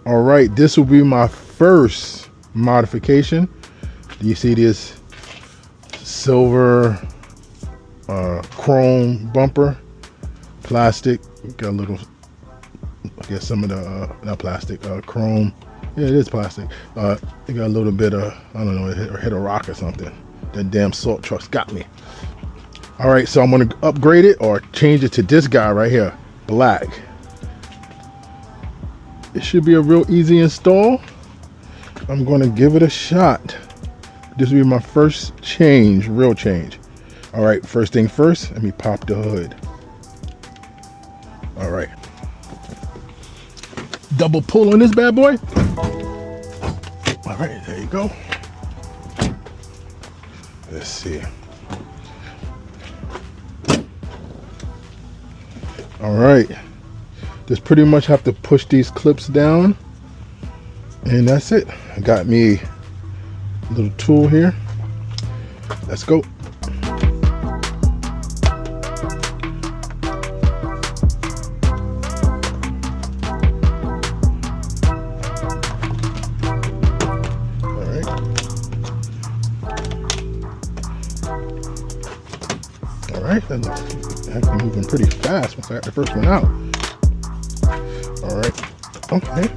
All right, this will be my first modification. Do you see this silver chrome bumper? Plastic, got a little, I guess some of the, not plastic, chrome. Yeah, it is plastic. It got a little bit of, I don't know, it hit a rock or something. That damn salt truck's got me. All right, so I'm gonna upgrade it or change it to this guy right here, black. It should be a real easy install. I'm gonna give it a shot. This will be my first change, real change. All right, first thing first, let me pop the hood. All right. Double pull on this bad boy. All right, there you go. Let's see. All right. Just pretty much have to push these clips down. And that's it. I got me a little tool here. Let's go. Alright, that looks actually moving pretty fast once I got the first one out. Alright, okay.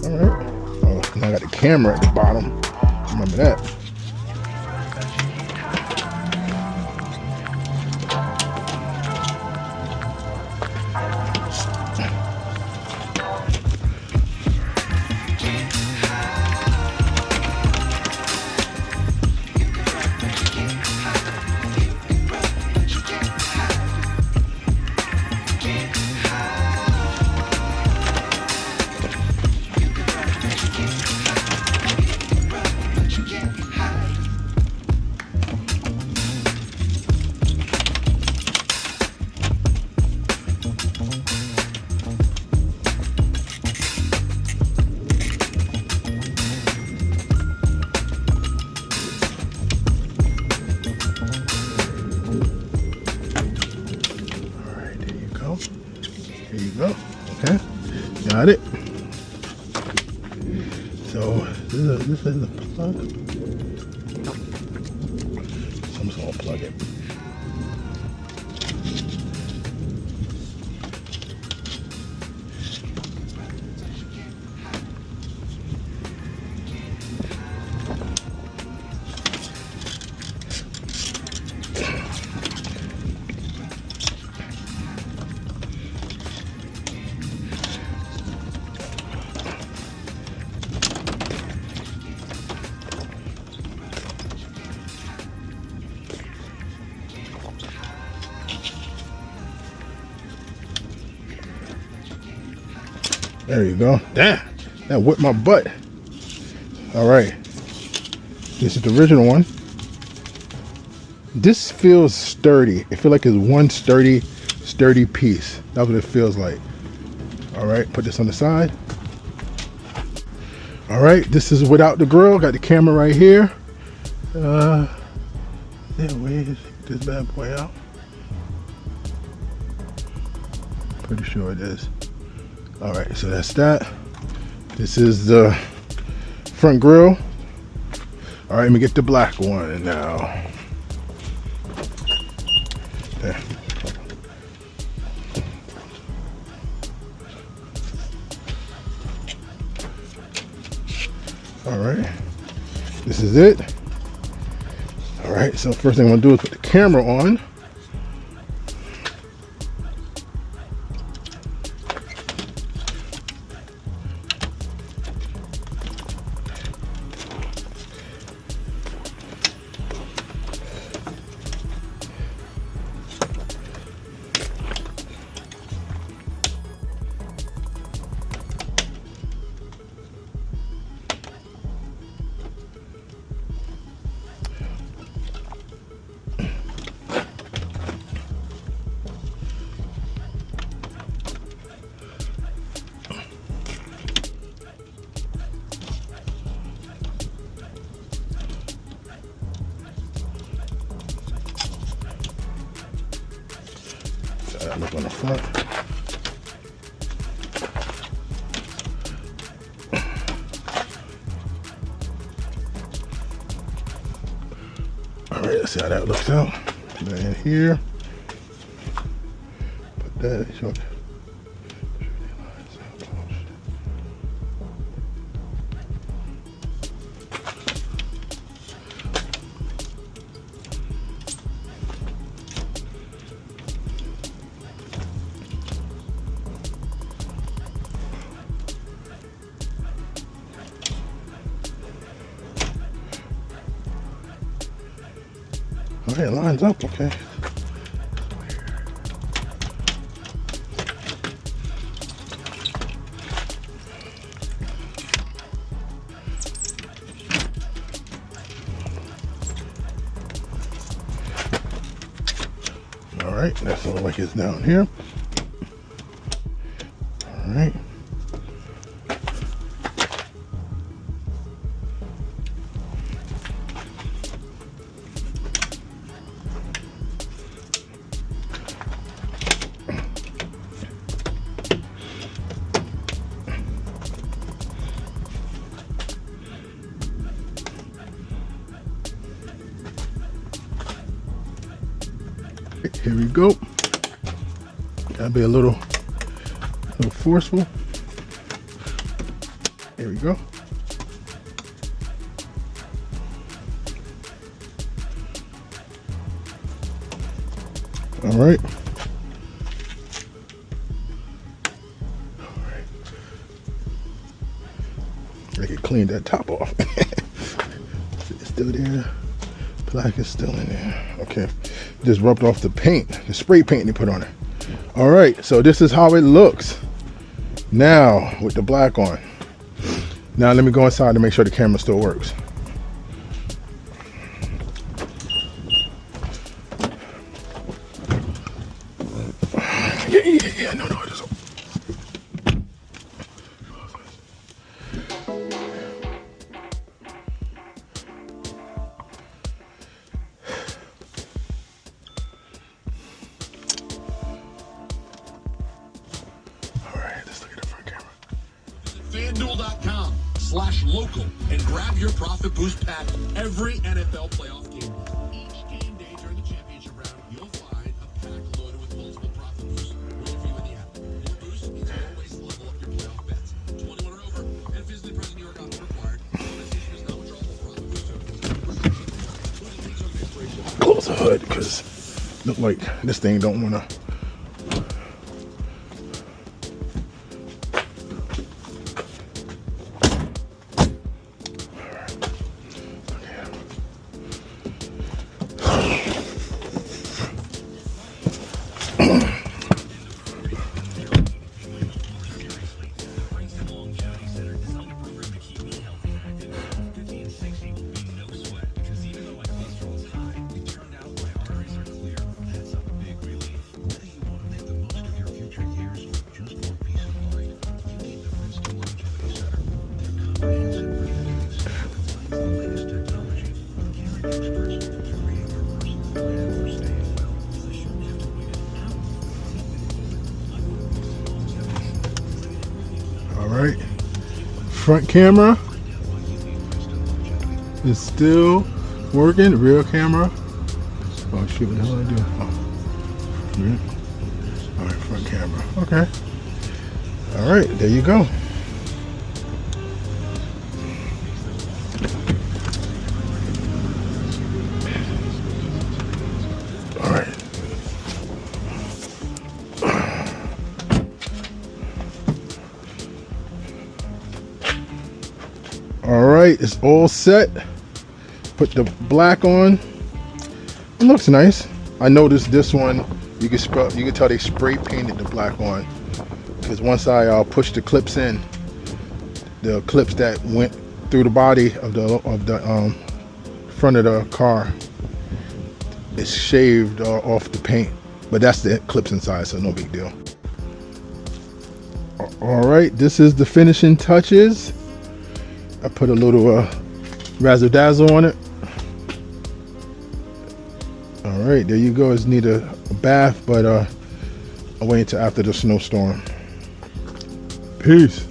Alright. Oh, now I got the camera at the bottom. Remember that. There you go. Okay, got it. So this is the plug. So I'm just gonna plug it. There you go. Damn, that whipped my butt. All right, this is the original one. This feels sturdy. It feels like it's one sturdy piece. That's what it feels like. All right, put this on the side. All right, this is without the grill. Got the camera right here. Yeah, where is this bad boy out? Pretty sure it is. All right, so that's that. This is the front grill. All right, let me get the black one now. There. All right, this is it. All right, so first thing I'm gonna do is put the camera on. Look on the front. Let's see how that looks out. Put that in here. Put that in short. Okay, it lines up, okay. All right, that's all like it's down here. All right. Here we go. Gotta be a little forceful. Here we go. All right. I can clean that top off. It's still there. Plaque is still in there. Okay. Just rubbed off the paint, the spray paint they put on it. All right, so this is how it looks now with the black on. Now let me go inside to make sure the camera still works. Yeah, no, it is. FanDuel.com/local and grab your profit boost pack every NFL playoff game. Each game day during the championship round, you'll find a pack loaded with multiple profit boosts waiting for you in the app. More boosts means more ways to level up your playoff bets. 21 or over and physically present New York office required. Participation is not withdrawable. Profit boost. Close the hood because look like this thing don't want to. All right, front camera is still working. Rear camera. Oh shoot, what the hell did I do? Oh. Yeah. All right, front camera. Okay. All right, there you go. All right. All right, it's all set. Put the black on. It looks nice. I noticed this one, you can tell they spray painted the black on, because once I pushed the clips in, the clips that went through the body of the front of the car, it's shaved off the paint, but that's the clips inside, so no big deal. All right, this is the finishing touches. I put a little razzle dazzle on it. All right, there you go. It's need a bath, but I'll wait until after the snowstorm. Peace.